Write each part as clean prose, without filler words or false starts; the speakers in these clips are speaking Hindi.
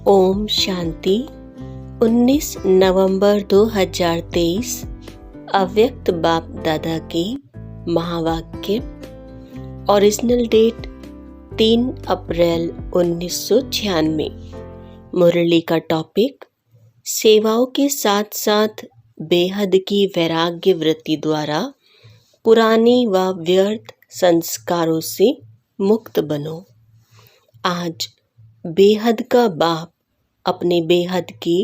ओम शांति। 19 नवंबर 2023 अव्यक्त बाप दादा की महावाक्य। ओरिजिनल डेट 3 अप्रैल 1996। मुरली का टॉपिक सेवाओं के साथ साथ बेहद की वैराग्य वृत्ति द्वारा पुरानी व व्यर्थ संस्कारों से मुक्त बनो। आज बेहद का बाप अपने बेहद के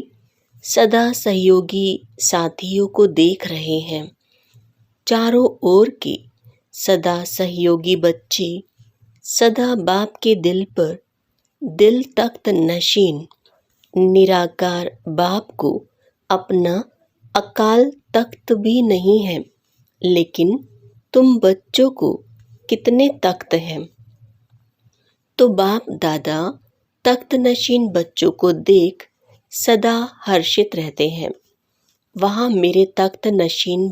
सदा सहयोगी साथियों को देख रहे हैं। चारों ओर के सदा सहयोगी बच्चे सदा बाप के दिल पर दिल तख्त नशीन निराकार बाप को अपना अकाल तख्त भी नहीं है, लेकिन तुम बच्चों को कितने तख्त हैं। तो बाप दादा तख्त नशीन बच्चों को देख सदा हर्षित रहते हैं। वहाँ मेरे तख्त नशीन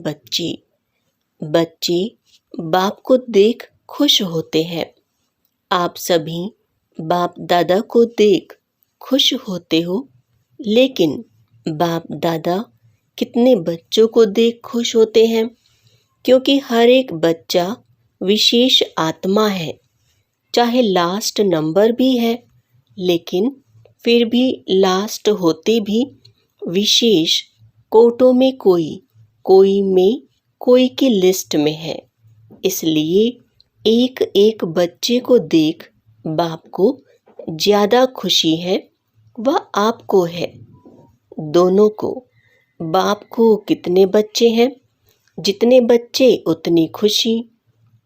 बच्चे बाप को देख खुश होते हैं। आप सभी बाप दादा को देख खुश होते हो, लेकिन बाप दादा कितने बच्चों को देख खुश होते हैं? क्योंकि हर एक बच्चा विशेष आत्मा है, चाहे लास्ट नंबर भी है, लेकिन फिर भी लास्ट होते भी विशेष कोटों में कोई में कोई की लिस्ट में है। इसलिए एक एक बच्चे को देख बाप को ज़्यादा खुशी है व आपको है। दोनों को। बाप को कितने बच्चे हैं? जितने बच्चे उतनी खुशी,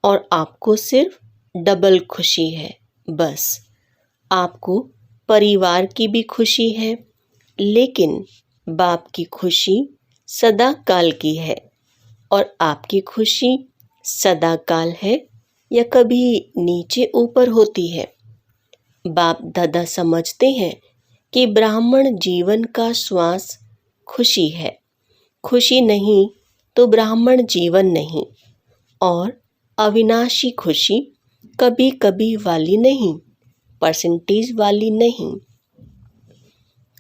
और आपको सिर्फ डबल खुशी है। बस आपको परिवार की भी खुशी है, लेकिन बाप की खुशी सदा काल की है, और आपकी खुशी सदा काल है या कभी नीचे ऊपर होती है। बाप दादा समझते हैं कि ब्राह्मण जीवन का श्वास खुशी है। खुशी नहीं तो ब्राह्मण जीवन नहीं, और अविनाशी खुशी कभी कभी वाली नहीं, परसेंटेज वाली नहीं।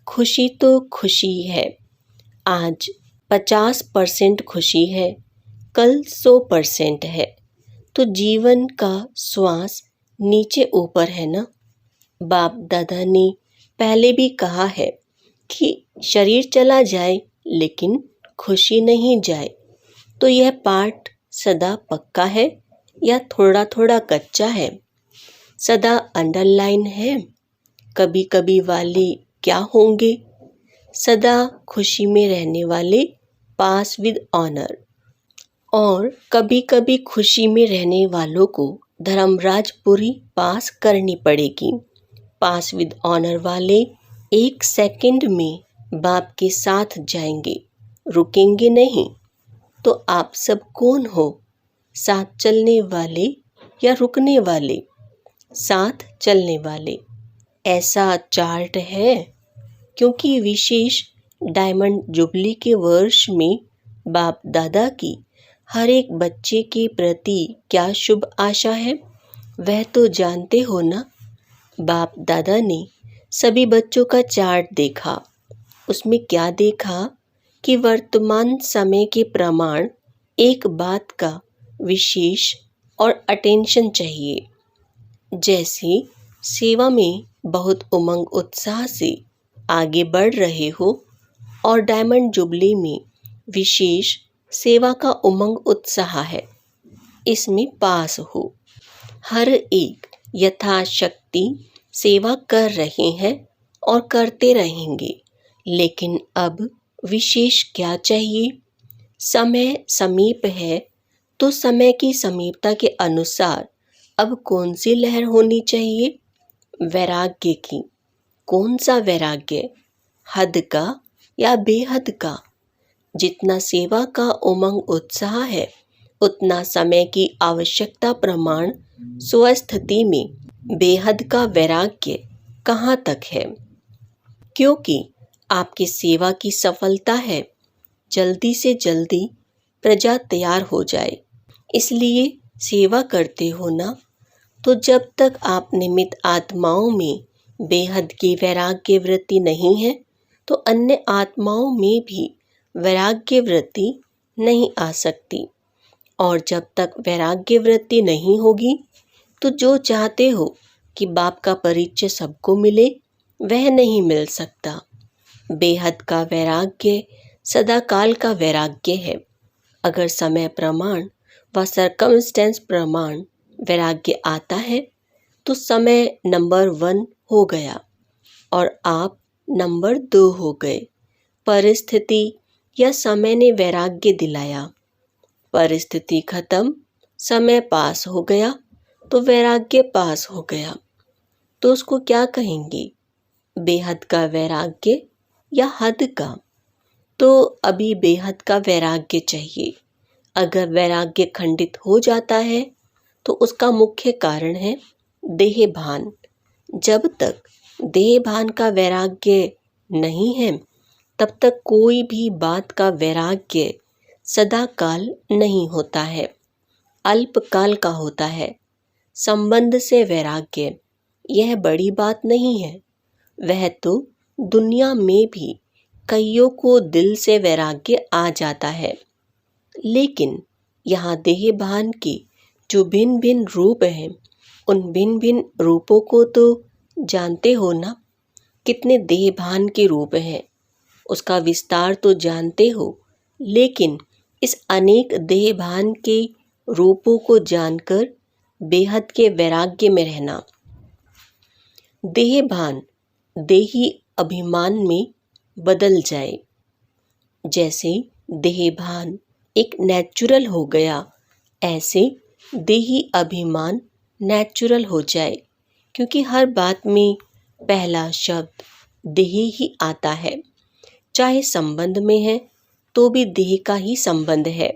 खुशी तो खुशी है। आज 50% खुशी है, कल 100% है। तो जीवन का श्वास नीचे ऊपर है ना। बाप दादा ने पहले भी कहा है कि शरीर चला जाए लेकिन खुशी नहीं जाए। तो यह पाठ सदा पक्का है या थोड़ा थोड़ा कच्चा है? सदा अंडरलाइन है? कभी कभी वाले क्या होंगे? सदा खुशी में रहने वाले पास विद ऑनर, और कभी कभी खुशी में रहने वालों को धर्मराजपुरी पास करनी पड़ेगी। पास विद ऑनर वाले 1 सेकंड में बाप के साथ जाएंगे, रुकेंगे नहीं। तो आप सब कौन हो? साथ चलने वाले या रुकने वाले? साथ चलने वाले। ऐसा चार्ट है, क्योंकि विशेष डायमंड जुबली के वर्ष में बाप दादा की हर एक बच्चे के प्रति क्या शुभ आशा है, वह तो जानते हो ना। बाप दादा ने सभी बच्चों का चार्ट देखा। उसमें क्या देखा कि वर्तमान समय के प्रमाण एक बात का विशेष और अटेंशन चाहिए। जैसे सेवा में बहुत उमंग उत्साह से आगे बढ़ रहे हो, और डायमंड जुबली में विशेष सेवा का उमंग उत्साह है, इसमें पास हो। हर एक यथाशक्ति सेवा कर रहे हैं और करते रहेंगे, लेकिन अब विशेष क्या चाहिए? समय समीप है, तो समय की समीपता के अनुसार अब कौन सी लहर होनी चाहिए? वैराग्य की। कौन सा वैराग्य? हद का या बेहद का? जितना सेवा का उमंग उत्साह है, उतना समय की आवश्यकता प्रमाण स्वस्थिति में बेहद का वैराग्य कहाँ तक है? क्योंकि आपकी सेवा की सफलता है जल्दी से जल्दी प्रजा तैयार हो जाए। इसलिए सेवा करते हो ना, तो जब तक आप निमित्त आत्माओं में बेहद की वैराग्य वृत्ति नहीं है तो अन्य आत्माओं में भी वैराग्य वृत्ति नहीं आ सकती। और जब तक वैराग्य वृत्ति नहीं होगी तो जो चाहते हो कि बाप का परिचय सबको मिले वह नहीं मिल सकता। बेहद का वैराग्य सदा काल का वैराग्य है। अगर समय प्रमाण व सर्कमस्टेंस प्रमाण वैराग्य आता है तो समय नंबर 1 हो गया और आप नंबर 2 हो गए। परिस्थिति या समय ने वैराग्य दिलाया, परिस्थिति खत्म, समय पास हो गया तो वैराग्य पास हो गया। तो उसको क्या कहेंगे, बेहद का वैराग्य या हद का? तो अभी बेहद का वैराग्य चाहिए। अगर वैराग्य खंडित हो जाता है तो उसका मुख्य कारण है देह भान। जब तक देह भान का वैराग्य नहीं है तब तक कोई भी बात का वैराग्य सदा काल नहीं होता है, अल्पकाल का होता है। संबंध से वैराग्य यह बड़ी बात नहीं है। वह तो दुनिया में भी कईयों को दिल से वैराग्य आ जाता है, लेकिन यहाँ देह भान के जो भिन्न भिन्न रूप हैं उन भिन्न भिन्न रूपों को तो जानते हो ना। कितने देह भान के रूप हैं उसका विस्तार तो जानते हो, लेकिन इस अनेक देह भान के रूपों को जानकर बेहद के वैराग्य में रहना। देह भान देही अभिमान में बदल जाए। जैसे देह भान एक नेचुरल हो गया, ऐसे देही अभिमान नेचुरल हो जाए, क्योंकि हर बात में पहला शब्द देह ही आता है। चाहे संबंध में है तो भी देह का ही संबंध है,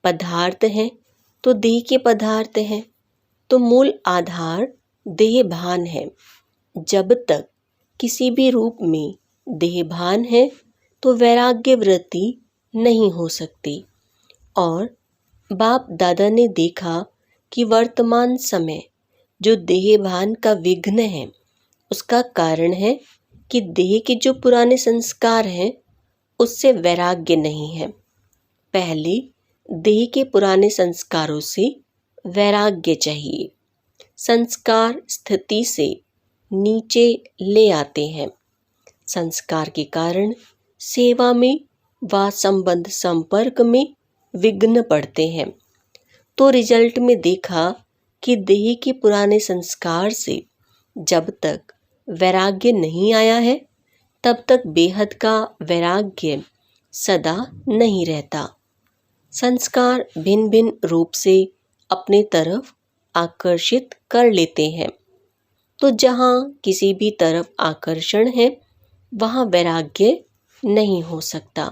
पदार्थ है तो देह के पदार्थ हैं, तो मूल आधार देह भान है। जब तक किसी भी रूप में देह भान है तो वैराग्य वृत्ति नहीं हो सकती। और बाप दादा ने देखा कि वर्तमान समय जो देह भान का विघ्न है उसका कारण है कि देह के जो पुराने संस्कार हैं उससे वैराग्य नहीं है। पहले देह के पुराने संस्कारों से वैराग्य चाहिए। संस्कार स्थिति से नीचे ले आते हैं। संस्कार के कारण सेवा में व संबंध संपर्क में विघ्न पड़ते हैं। तो रिजल्ट में देखा कि देह के पुराने संस्कार से जब तक वैराग्य नहीं आया है तब तक बेहद का वैराग्य सदा नहीं रहता। संस्कार भिन्न भिन्न रूप से अपने तरफ आकर्षित कर लेते हैं। तो जहाँ किसी भी तरफ आकर्षण है वहाँ वैराग्य नहीं हो सकता।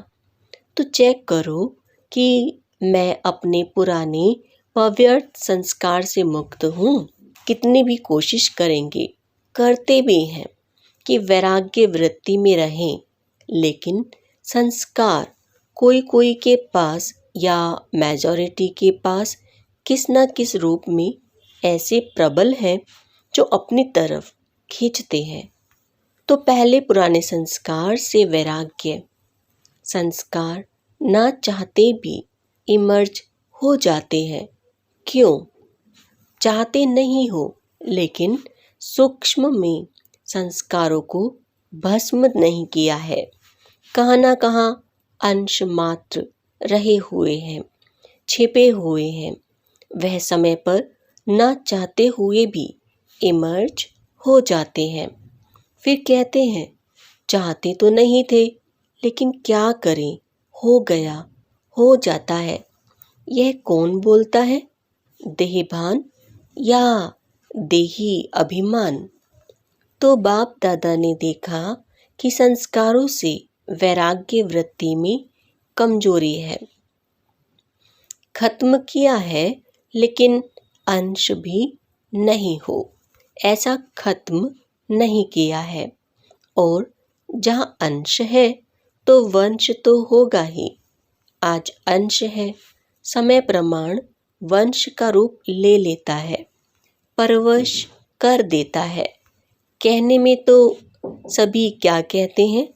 तो चेक करो कि मैं अपने पुराने व व्यर्थ संस्कार से मुक्त हूँ। कितनी भी कोशिश करेंगे, करते भी हैं कि वैराग्य वृत्ति में रहें, लेकिन संस्कार कोई कोई के पास या मेजॉरिटी के पास किस न किस रूप में ऐसे प्रबल हैं जो अपनी तरफ खींचते हैं। तो पहले पुराने संस्कार से वैराग्य, संस्कार ना चाहते भी इमर्ज हो जाते हैं। क्यों? चाहते नहीं हो, लेकिन सूक्ष्म में संस्कारों को भस्म नहीं किया है। कहाँ ना कहाँ अंश मात्र रहे हुए हैं, छिपे हुए हैं। वह समय पर ना चाहते हुए भी इमर्ज हो जाते हैं। फिर कहते हैं चाहते तो नहीं थे, लेकिन क्या करें, हो गया, हो जाता है। यह कौन बोलता है, देहभान या देही अभिमान? तो बाप दादा ने देखा कि संस्कारों से वैराग्य वृत्ति में कमजोरी है। खत्म किया है, लेकिन अंश भी नहीं हो, ऐसा खत्म नहीं किया है। और जहाँ अंश है तो वंश तो होगा ही। आज अंश है, समय प्रमाण वंश का रूप ले लेता है, परवश कर देता है। कहने में तो सभी क्या कहते हैं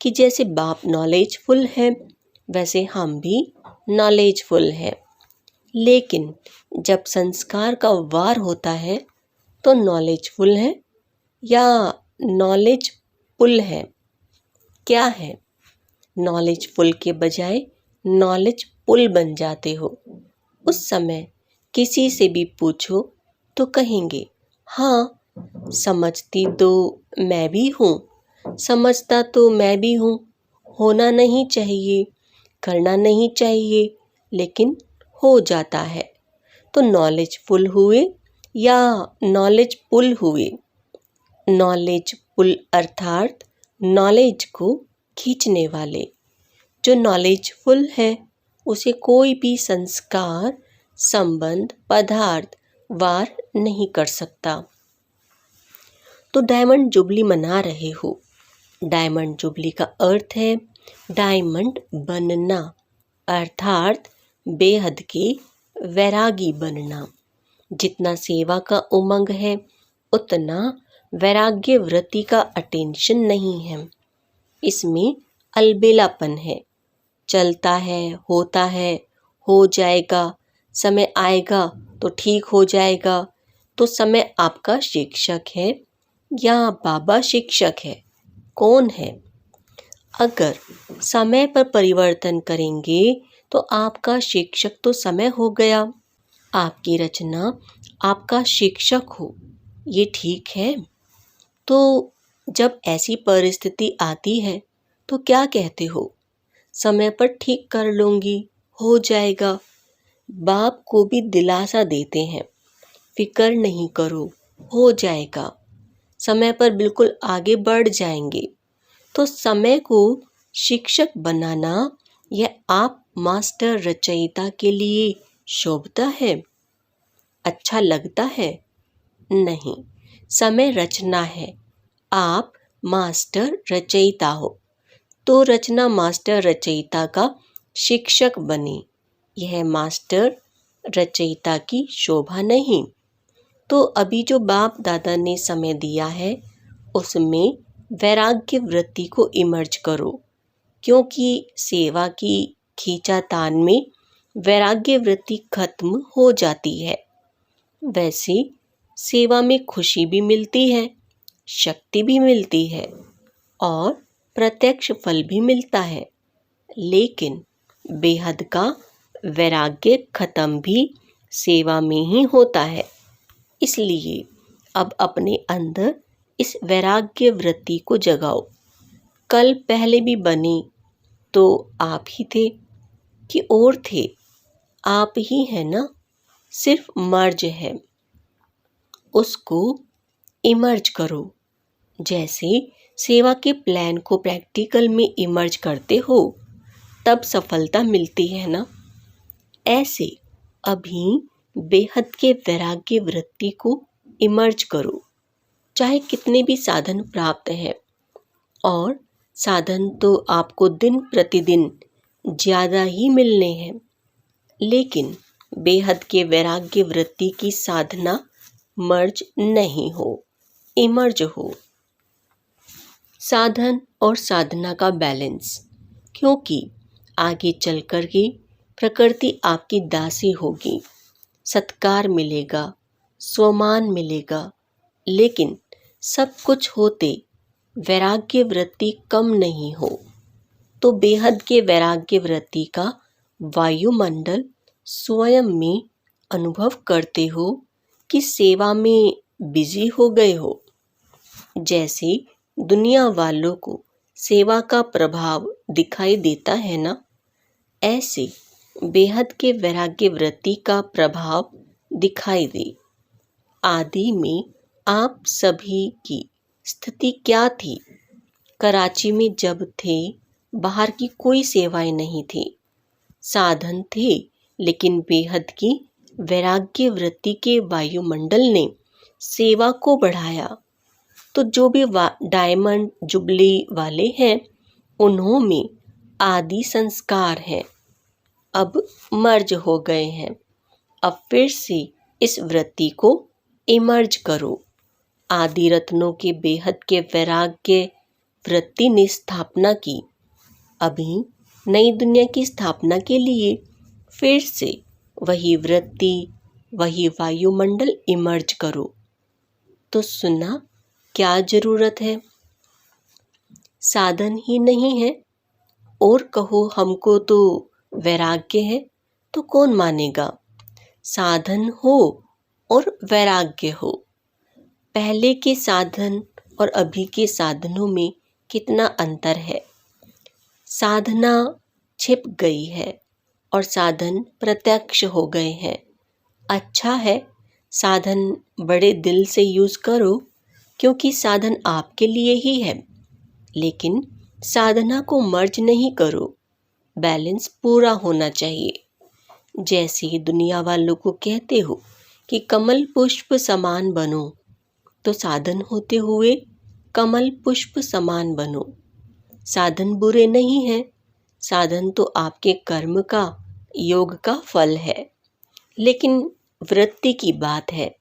कि जैसे बाप नॉलेजफुल है वैसे हम भी नॉलेजफुल हैं, लेकिन जब संस्कार का वार होता है तो नॉलेजफुल है या नॉलेजफुल है? क्या है? नॉलेजफुल के बजाय नॉलेजफुल बन जाते हो। उस समय किसी से भी पूछो तो कहेंगे हाँ, समझती तो मैं भी हूँ, समझता तो मैं भी हूँ, होना नहीं चाहिए, करना नहीं चाहिए, लेकिन हो जाता है। तो नॉलेजफुल हुए या नॉलेजफुल हुए? नॉलेजफुल अर्थात नॉलेज को खींचने वाले। जो नॉलेजफुल है उसे कोई भी संस्कार, संबंध, पदार्थ वार नहीं कर सकता। तो डायमंड जुबली मना रहे हो। डायमंड जुबली का अर्थ है डायमंड बनना, अर्थात बेहद के वैरागी बनना। जितना सेवा का उमंग है उतना वैराग्य वृत्ति का अटेंशन नहीं है। इसमें अलबेलापन है, चलता है, होता है, हो जाएगा, समय आएगा तो ठीक हो जाएगा। तो समय आपका शिक्षक है या बाबा शिक्षक है? कौन है? अगर समय पर परिवर्तन करेंगे तो आपका शिक्षक तो समय हो गया। आपकी रचना आपका शिक्षक हो, ये ठीक है? तो जब ऐसी परिस्थिति आती है तो क्या कहते हो? समय पर ठीक कर लूँगी, हो जाएगा। बाप को भी दिलासा देते हैं, फिक्र नहीं करो, हो जाएगा, समय पर बिल्कुल आगे बढ़ जाएंगे। तो समय को शिक्षक बनाना यह आप मास्टर रचयिता के लिए शोभता है? अच्छा लगता है? नहीं, समय रचना है, आप मास्टर रचयिता हो। तो रचना मास्टर रचयिता का शिक्षक बने, यह मास्टर रचयिता की शोभा नहीं। तो अभी जो बाप दादा ने समय दिया है उसमें वैराग्य वृत्ति को इमर्ज करो, क्योंकि सेवा की खींचातान में वैराग्य वृत्ति खत्म हो जाती है। वैसे सेवा में खुशी भी मिलती है, शक्ति भी मिलती है और प्रत्यक्ष फल भी मिलता है, लेकिन बेहद का वैराग्य खत्म भी सेवा में ही होता है। इसलिए अब अपने अंदर इस वैराग्य वृत्ति को जगाओ। कल पहले भी बने तो आप ही थे कि और थे? आप ही है ना, सिर्फ मर्ज है, उसको इमर्ज करो। जैसे सेवा के प्लान को प्रैक्टिकल में इमर्ज करते हो तब सफलता मिलती है ना, ऐसे अभी बेहद के वैराग्य वृत्ति को इमर्ज करो। चाहे कितने भी साधन प्राप्त हैं, और साधन तो आपको दिन प्रतिदिन ज़्यादा ही मिलने हैं, लेकिन बेहद के वैराग्य वृत्ति की साधना मर्ज नहीं हो, इमर्ज हो। साधन और साधना का बैलेंस, क्योंकि आगे चल कर के प्रकृति आपकी दासी होगी, सत्कार मिलेगा, स्वमान मिलेगा, लेकिन सब कुछ होते वैराग्य वृत्ति कम नहीं हो तो बेहद के वैराग्य वृत्ति का वायुमंडल स्वयं में अनुभव करते हो कि सेवा में बिजी हो गए हो। जैसे दुनिया वालों को सेवा का प्रभाव दिखाई देता है ना, ऐसे बेहद के वैराग्य वृत्ति का प्रभाव दिखाई दे। आदि में आप सभी की स्थिति क्या थी? कराची में जब थे बाहर की कोई सेवाएं नहीं थी, साधन थे, लेकिन बेहद की वैराग्य वृत्ति के वायुमंडल ने सेवा को बढ़ाया। तो जो भी डायमंड जुबली वाले हैं उन्होंने आदि संस्कार हैं, अब मर्ज हो गए हैं। अब फिर से इस वृत्ति को इमर्ज करो। आदि रत्नों के बेहद के वैराग्य वृत्ति ने स्थापना की। अभी नई दुनिया की स्थापना के लिए फिर से वही वृत्ति, वही वायुमंडल इमर्ज करो। तो सुना, क्या जरूरत है? साधन ही नहीं है और कहो हमको तो वैराग्य है, तो कौन मानेगा? साधन हो और वैराग्य हो। पहले के साधन और अभी के साधनों में कितना अंतर है। साधना छिप गई है और साधन प्रत्यक्ष हो गए हैं। अच्छा है, साधन बड़े दिल से यूज़ करो, क्योंकि साधन आपके लिए ही है। लेकिन साधना को मर्ज नहीं करो, बैलेंस पूरा होना चाहिए। जैसे ही दुनिया वालों को कहते हो कि कमल पुष्प समान बनो, तो साधन होते हुए कमल पुष्प समान बनो। साधन बुरे नहीं हैं, साधन तो आपके कर्म का, योग का फल है। लेकिन वृत्ति की बात है।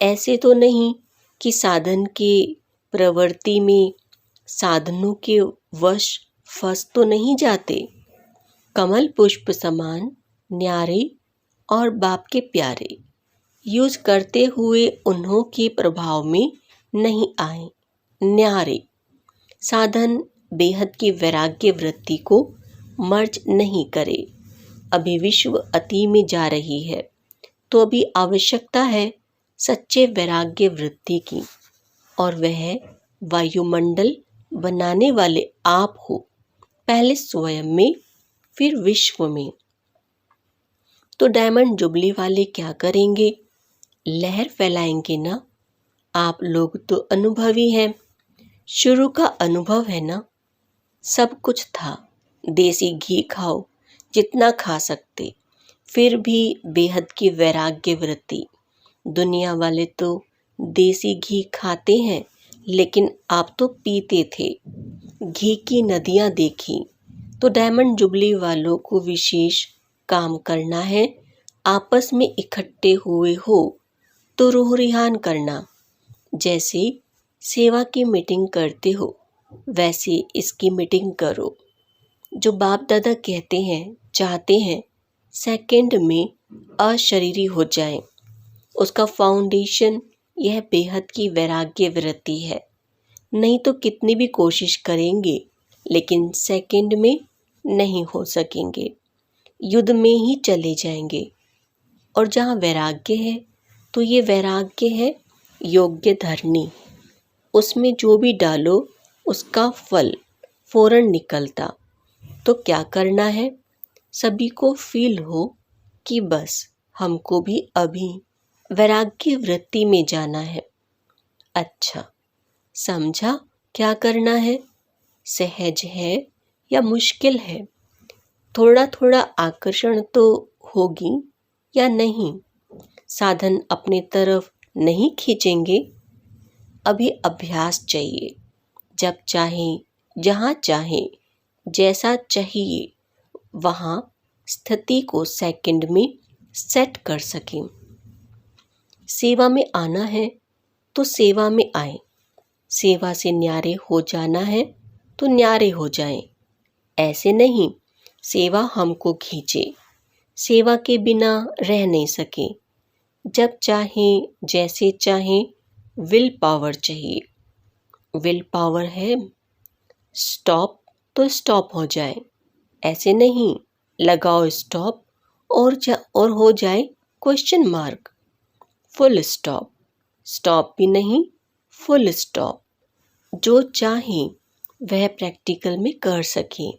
ऐसे तो नहीं कि साधन के प्रवृत्ति में साधनों के वश फंस तो नहीं जाते। कमल पुष्प समान, न्यारे और बाप के प्यारे यूज करते हुए उन्हों के प्रभाव में नहीं आए। न्यारे साधन बेहद की वैराग्य वृत्ति को मर्ज नहीं करे। अभी विश्व अति में जा रही है, तो अभी आवश्यकता है सच्चे वैराग्य वृत्ति की, और वह वायुमंडल बनाने वाले आप हो, पहले स्वयं में फिर विश्व में। तो डायमंड जुबली वाले क्या करेंगे? लहर फैलाएंगे ना। आप लोग तो अनुभवी हैं, शुरू का अनुभव है ना। सब कुछ था, देसी घी खाओ जितना खा सकते, फिर भी बेहद की वैराग्य वृत्ति। दुनिया वाले तो देसी घी खाते हैं, लेकिन आप तो पीते थे। घी की नदियाँ देखी। तो डायमंड जुबली वालों को विशेष काम करना है। आपस में इकट्ठे हुए हो तो रूह रिहान करना। जैसे सेवा की मीटिंग करते हो, वैसे इसकी मीटिंग करो। जो बाप दादा कहते हैं, चाहते हैं सेकंड में अशरीरी हो जाए, उसका फाउंडेशन यह बेहद की वैराग्य वृत्ति है। नहीं तो कितनी भी कोशिश करेंगे, लेकिन सेकंड में नहीं हो सकेंगे, युद्ध में ही चले जाएंगे। और जहाँ वैराग्य है, तो ये वैराग्य है योग्य धरनी। उसमें जो भी डालो उसका फल फौरन निकलता। तो क्या करना है? सभी को फील हो कि बस हमको भी अभी वैराग्य वृत्ति में जाना है। अच्छा, समझा क्या करना है? सहज है या मुश्किल है? थोड़ा थोड़ा आकर्षण तो होगी या नहीं? साधन अपनी तरफ नहीं खींचेंगे। अभी अभ्यास चाहिए। जब चाहे, जहाँ चाहे, जैसा चाहिए वहाँ स्थिति को सेकंड में सेट कर सकें। सेवा में आना है तो सेवा में आए। सेवा से न्यारे हो जाना है तो न्यारे हो जाएं। ऐसे नहीं सेवा हमको खींचे, सेवा के बिना रह नहीं सके। जब चाहे, जैसे चाहे, विल पावर चाहिए। विल पावर है स्टॉप तो स्टॉप हो जाए। ऐसे नहीं लगाओ स्टॉप और हो जाए question mark. Full stop, stop भी नहीं, फुल स्टॉप। जो चाहे वह प्रैक्टिकल में कर सके।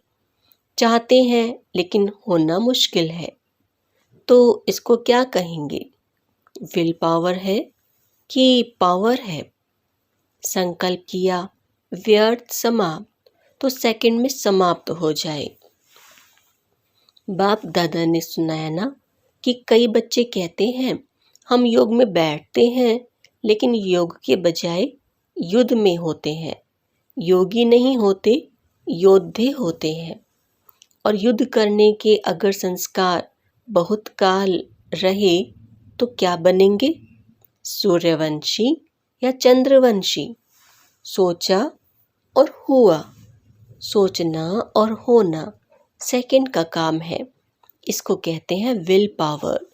चाहते हैं लेकिन होना मुश्किल है, तो इसको क्या कहेंगे? विल पावर है कि पावर है? संकल्प किया, व्यर्थ समाप्त, तो सेकंड में समाप्त हो जाए। बाप दादा ने सुनाया ना कि कई बच्चे कहते हैं हम योग में बैठते हैं, लेकिन योग के बजाय युद्ध में होते हैं। योगी नहीं होते, योद्धे होते हैं। और युद्ध करने के अगर संस्कार बहुत काल रहे तो क्या बनेंगे? सूर्यवंशी, या चंद्रवंशी। सोचा और हुआ। सोचना और होना सेकंड का काम है। इसको कहते हैं विल पावर।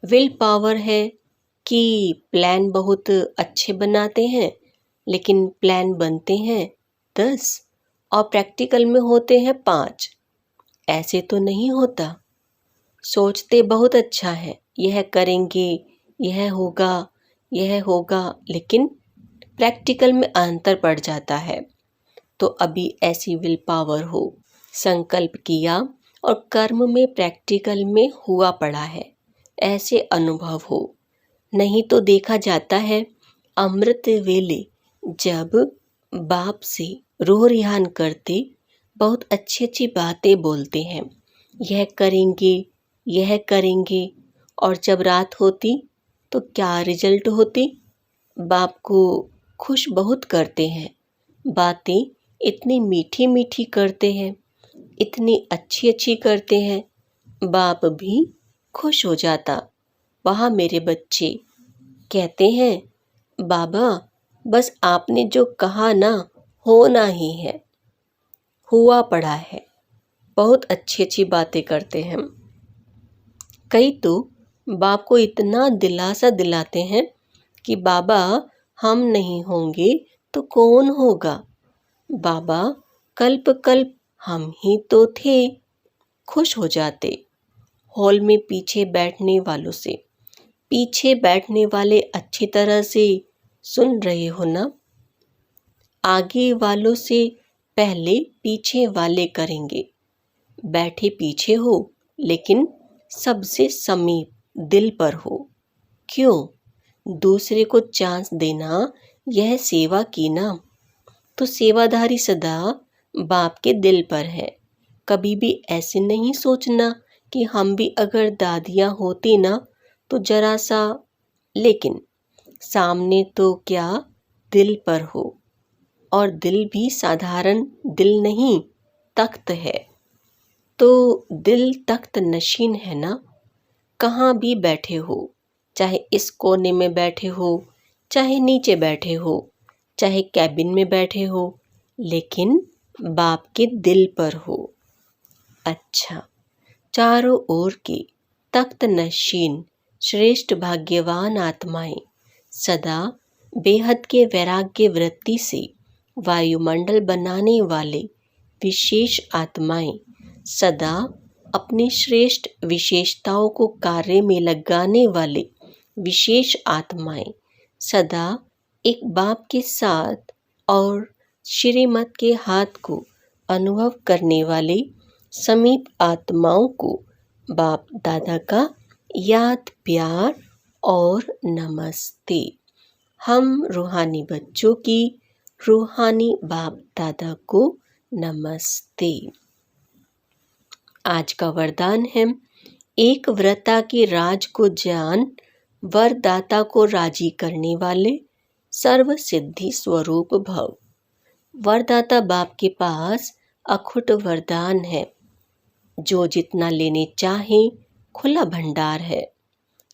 विल पावर है कि प्लान बहुत अच्छे बनाते हैं, लेकिन प्लान बनते हैं 10 और प्रैक्टिकल में होते हैं 5। ऐसे तो नहीं होता। सोचते बहुत अच्छा है, यह करेंगे, यह होगा, लेकिन प्रैक्टिकल में अंतर पड़ जाता है। तो अभी ऐसी विल पावर हो, संकल्प किया और कर्म में प्रैक्टिकल में हुआ पड़ा है, ऐसे अनुभव हो। नहीं तो देखा जाता है अमृत वेले जब बाप से रूह रिहान करते बहुत अच्छी अच्छी बातें बोलते हैं, यह करेंगे, और जब रात होती तो क्या रिजल्ट होती? बाप को खुश बहुत करते हैं, बातें इतनी मीठी मीठी करते हैं, इतनी अच्छी अच्छी करते हैं, बाप भी खुश हो जाता। वहाँ मेरे बच्चे कहते हैं, बाबा बस आपने जो कहा ना, होना ही है, हुआ पड़ा है। बहुत अच्छी अच्छी बातें करते हैं। कई तो बाप को इतना दिलासा दिलाते हैं कि बाबा हम नहीं होंगे तो कौन होगा? बाबा कल्प कल्प हम ही तो थे। खुश हो जाते। हॉल में पीछे बैठने वाले अच्छी तरह से सुन रहे हो ना? आगे वालों से पहले पीछे वाले करेंगे। बैठे पीछे हो, लेकिन सबसे समीप दिल पर हो। क्यों? दूसरे को चांस देना, यह सेवा की ना। तो सेवाधारी सदा बाप के दिल पर है। कभी भी ऐसे नहीं सोचना कि हम भी अगर दादियाँ होती ना तो जरा सा, लेकिन सामने तो क्या दिल पर हो। और दिल भी साधारण दिल नहीं, तख्त है। तो दिल तख्त नशीन है ना। कहाँ भी बैठे हो, चाहे इस कोने में बैठे हो, चाहे नीचे बैठे हो, चाहे कैबिन में बैठे हो, लेकिन बाप के दिल पर हो। अच्छा, चारों ओर के तख्त नशीन श्रेष्ठ भाग्यवान आत्माएं सदा बेहद के वैराग्य वृत्ति से वायुमंडल बनाने वाले विशेष आत्माएं सदा अपनी श्रेष्ठ विशेषताओं को कार्य में लगाने वाले विशेष आत्माएं सदा एक बाप के साथ और श्रीमत के हाथ को अनुभव करने वाले समीप आत्माओं को बाप दादा का याद, प्यार और नमस्ते। हम रूहानी बच्चों की रूहानी बाप दादा को नमस्ते। आज का वरदान है, एक व्रता के राज को जान, वरदाता को राजी करने वाले सर्व सिद्धि स्वरूप भव। वरदाता बाप के पास अखुट वरदान है। जो जितना लेने चाहे, खुला भंडार है।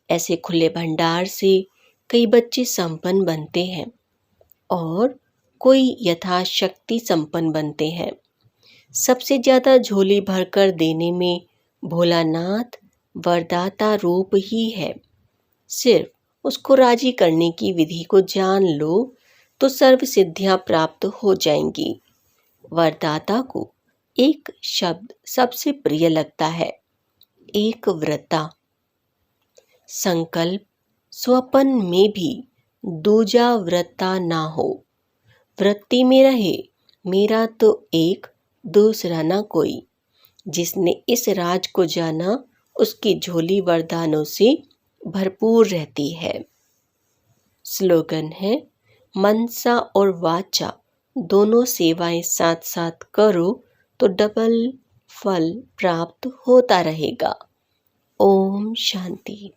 ऐसे खुले भंडार से कई बच्चे संपन्न बनते हैं और कोई यथाशक्ति संपन्न बनते हैं। सबसे ज़्यादा झोली भरकर देने में भोलानाथ वरदाता रूप ही है। सिर्फ उसको राजी करने की विधि को जान लो तो सर्व सिद्धियां प्राप्त हो जाएंगी। वरदाता को एक शब्द सबसे प्रिय लगता है, एक व्रता। संकल्प स्वपन में भी दूजा व्रता ना हो। वृत्ति में रहे, मेरा तो एक, दूसरा ना कोई। जिसने इस राज को जाना, उसकी झोली वरदानों से भरपूर रहती है। स्लोगन है, मनसा और वाचा दोनों सेवाएं साथ साथ करो तो डबल फल प्राप्त होता रहेगा। ओम शांति।